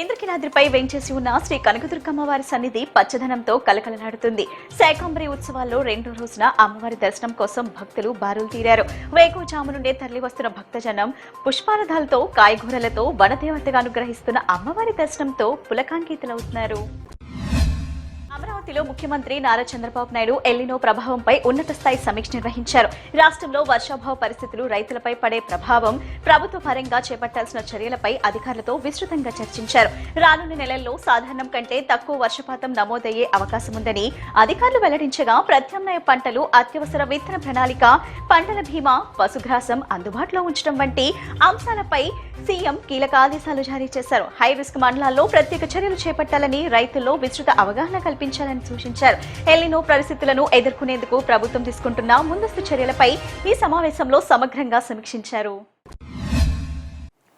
ఇంద్రకీలాద్రిపై వేంచేసి ఉన్న శ్రీ కనకదుర్గమ్మ వారి సన్నిధి పచ్చదనంతో కలకలలాడుతుంది. శాకంబరి ఉత్సవాల్లో రెండో రోజున అమ్మవారి దర్శనం కోసం భక్తులు బారులు తీరారు. వేకువజాము నుండే తరలి వస్తున్న భక్తజనం పుష్పారథాలతో కాయగూరలతో వనదేవతగా అనుగ్రహిస్తున్న అమ్మవారి దర్శనంతో పులకాంకితులవుతున్నారు. అమరావతిలో ముఖ్యమంత్రి నారా చంద్రబాబు నాయుడు ఎల్నినో ప్రభావంపై ఉన్నత స్థాయి సమీక్ష నిర్వహించారు. రాష్ట్రంలో వర్షాభావ పరిస్థితులు, రైతులపై పడే ప్రభావం, ప్రభుత్వ పరంగా చేపట్టాల్సిన చర్యలపై అధికారులతో విస్తృతంగా చర్చించారు. రానున్న నెలల్లో సాధారణం కంటే తక్కువ వర్షపాతం నమోదయ్యే అవకాశముందని అధికారులు వెల్లడించగా ప్రత్యామ్నాయ పంటలు, అత్యవసర విత్తన ప్రణాళిక, పంటల బీమా, పశుగ్రాసం అందుబాటులో ఉంచడం వంటి అంశాలపై సీఎం కీలక ఆదేశాలు జారీ చేశారు. హై రిస్క్ మండలాల్లో ప్రత్యేక చర్యలు చేపట్టాలని, రైతుల్లో విస్తృత అవగాహన కల్పించాలని సూచించారు. ఎల్నినో పరిస్థితులను ఎదుర్కొనేందుకు ప్రభుత్వం తీసుకుంటున్న ముందస్తు చర్యలపై ఈ సమావేశంలో సమగ్రంగా సమీక్షించారు.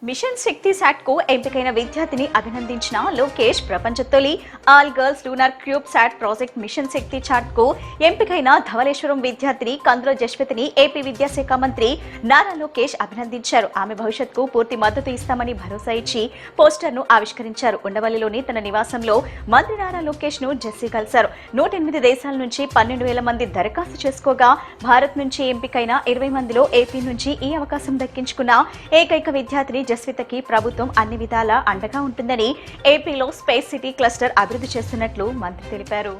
మిషన్ శక్తి శాట్ కు ఎంపికైన విద్యార్థిని అభినందించిన లోకేష్ ప్రపంచ తొలి all girls lunar CubeSat project mission Shakti chat కు ఎంపికైన ధవళేశ్వరం విద్యార్థిని కంద్ర జశ్వతిని ఏపీ విద్యాశాఖ మంత్రి నారా లోకేష్ అభినందించారు. ఆమె భవిష్యత్తుకు పూర్తి మద్దతు ఇస్తామని భరోసా ఇచ్చి పోస్టర్ ను ఆవిష్కరించారు. ఉండవల్లిలోని తన నివాసంలో మంత్రి నారా లోకేష్ ను జెస్సీ కలిశారు. 108 దేశాల నుంచి 12,000 మంది దరఖాస్తు చేసుకోగా భారత్ నుంచి ఎంపికైన 20 మందిలో ఏపీ నుంచి ఈ అవకాశం దక్కించుకున్న ఏకైక విద్యార్థిని జస్వితకి ప్రభుత్వం అన్ని విధాలా అండగా ఉంటుందని, ఏపీలో స్పేస్ సిటీ క్లస్టర్ అభివృద్ధి చేస్తున్నట్లు మంత్రి తెలిపారు.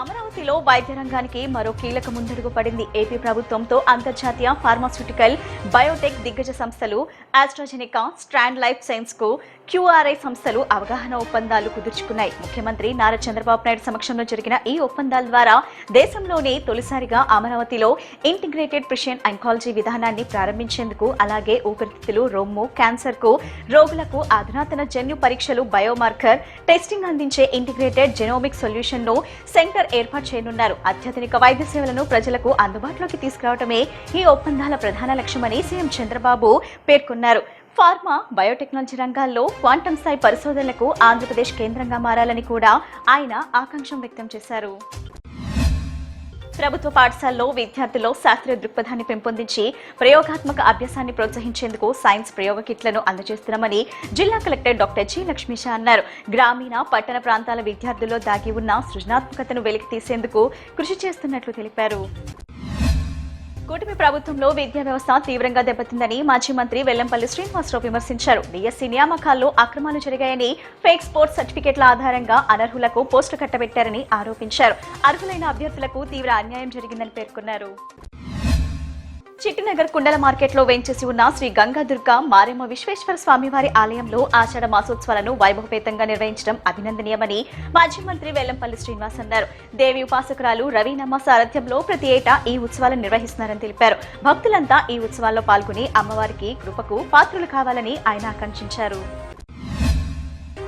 అమరావతిలో వైద్య రంగానికి మరో కీలక ముందడుగు పడింది. ఏపీ ప్రభుత్వంతో అంతర్జాతీయ ఫార్మాస్యూటికల్, బయోటెక్ దిగ్గజ సంస్థలు ఆస్ట్రాజెనికా, స్ట్రాండ్ లైఫ్ సైన్స్ కు క్యూఆర్ఐ సంస్థలు అవగాహన ఒప్పందాలు కుదుర్చుకున్నాయి. ముఖ్యమంత్రి నారా చంద్రబాబు నాయుడు సమక్షంలో జరిగిన ఈ ఒప్పందాల ద్వారా దేశంలోనే తొలిసారిగా అమరావతిలో ఇంటిగ్రేటెడ్ ప్రిసిషన్ ఆంకాలజీ విధానాన్ని ప్రారంభించేందుకు, అలాగే ఊపిరితిత్తులు, రొమ్ము క్యాన్సర్ కు రోగులకు అధునాతన జన్యు పరీక్షలు, బయోమార్కర్ టెస్టింగ్ అందించే ఇంటిగ్రేటెడ్ జెనోమిక్ సొల్యూషన్ ను సెంటర్ ఏర్పాటు చేయనున్నారు. అత్యాధునిక వైద్య సేవలను ప్రజలకు అందుబాటులోకి తీసుకురావడమే ఈ ఒప్పందాల ప్రధాన లక్ష్యమని సీఎం చంద్రబాబు పేర్కొన్నారు. ఫార్మా, బయోటెక్నాలజీ రంగాల్లో క్వాంటమ్ స్థాయి పరిశోధనలకు ఆంధ్రప్రదేశ్ కేంద్రంగా మారాలని కూడా ఆయన ఆకాంక్ష వ్యక్తం చేశారు. ప్రభుత్వ పాఠశాలలో విద్యార్థుల్లో శాస్త్రీయ దృక్పథాన్ని పెంపొందించి ప్రయోగాత్మక అభ్యాసాన్ని ప్రోత్సహించేందుకు సైన్స్ ప్రయోగ కిట్లను అందజేస్తున్నామని జిల్లా కలెక్టర్ డాక్టర్ జి లక్ష్మీష అన్నారు. గ్రామీణ, పట్టణ ప్రాంతాల విద్యార్థుల్లో దాగి ఉన్న సృజనాత్మకతను వెలికి తీసేందుకు కృషి చేస్తున్నట్లు తెలిపారు. కూటమి ప్రభుత్వంలో విద్యా వ్యవస్థ తీవ్రంగా దెబ్బతిందని మాజీ మంత్రి వెల్లంపల్లి శ్రీనివాసరావు విమర్శించారు. డిఎస్సీ నియామకాల్లో అక్రమాలు జరిగాయని, ఫేక్ స్పోర్ట్స్ సర్టిఫికెట్ల ఆధారంగా అనర్హులకు పోస్టులు కట్టబెట్టారని ఆరోపించారు. అర్హులైన అభ్యర్థులకు తీవ్ర అన్యాయం జరిగిందని పేర్కొన్నారు. చిట్టినగర్ కుండల మార్కెట్లో వేంచేసి ఉన్న శ్రీ గంగాదుర్గ మారెమ్మ విశ్వేశ్వర స్వామివారి ఆలయంలో ఆషాఢ మాసోత్సవాలను వైభవపేతంగా నిర్వహించడం అభినందనీయమని మాజీ మంత్రి వెల్లంపల్లి శ్రీనివాస్ అన్నారు. దేవి ఉపాసకురాలు రవీనమ్మ సారథ్యంలో ప్రతి ఏటా ఈ ఉత్సవాలను నిర్వహిస్తున్నారని తెలిపారు. భక్తులంతా ఈ ఉత్సవాల్లో పాల్గొని అమ్మవారికి కృపకు పాత్రులు కావాలని ఆయన ఆకాంక్షించారు.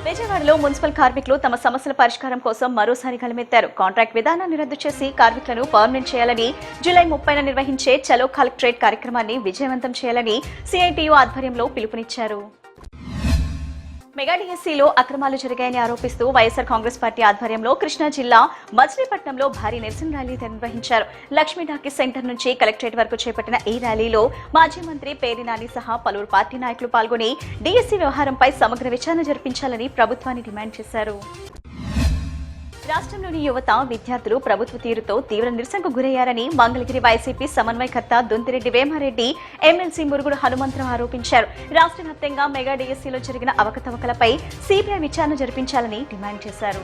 విజయవాడలో మున్సిపల్ కార్మికులు తమ సమస్యల పరిష్కారం కోసం మరోసారి గళమెత్తారు. కాంట్రాక్ట్ విధానాన్ని రద్దు చేసి కార్మికులను పర్మనెంట్ చేయాలని, జూలై 30న నిర్వహించే చలో కలెక్టరేట్ కార్యక్రమాన్ని విజయవంతం చేయాలని సిఐటియు ఆధ్వర్యంలో పిలుపునిచ్చారు. మెగా డిఎస్సీలో అక్రమాలు జరిగాయని ఆరోపిస్తూ వైఎస్ఆర్ కాంగ్రెస్ పార్టీ ఆధ్వర్యంలో కృష్ణా జిల్లా మచిలీపట్నంలో భారీ నిరసన ర్యాలీ నిర్వహించారు. లక్ష్మీ టాకీస్ సెంటర్ నుంచి కలెక్టరేట్ వరకు చేపట్టిన ఈ ర్యాలీలో మాజీ మంత్రి పేర్ని నాని సహా పలువురు పార్టీ నాయకులు పాల్గొని డిఎస్సీ వ్యవహారంపై సమగ్ర విచారణ జరిపించాలని ప్రభుత్వాన్ని డిమాండ్ చేశారు. రాష్ట్రంలోని యువత, విద్యార్థులు ప్రభుత్వ తీరుతో తీవ్ర నిరసనకు గురయ్యారని మంగళగిరి వైసీపీ సమన్వయకర్త దొంతిరెడ్డి వేమారెడ్డి, ఎమ్మెల్సీ మురుగుడు హనుమంతరావు ఆరోపించారు. రాష్ట్ర వ్యాప్తంగా మెగా డిఎస్సీలో జరిగిన అవకతవకలపై సిబిఐ విచారణ జరిపించాలని డిమాండ్ చేశారు.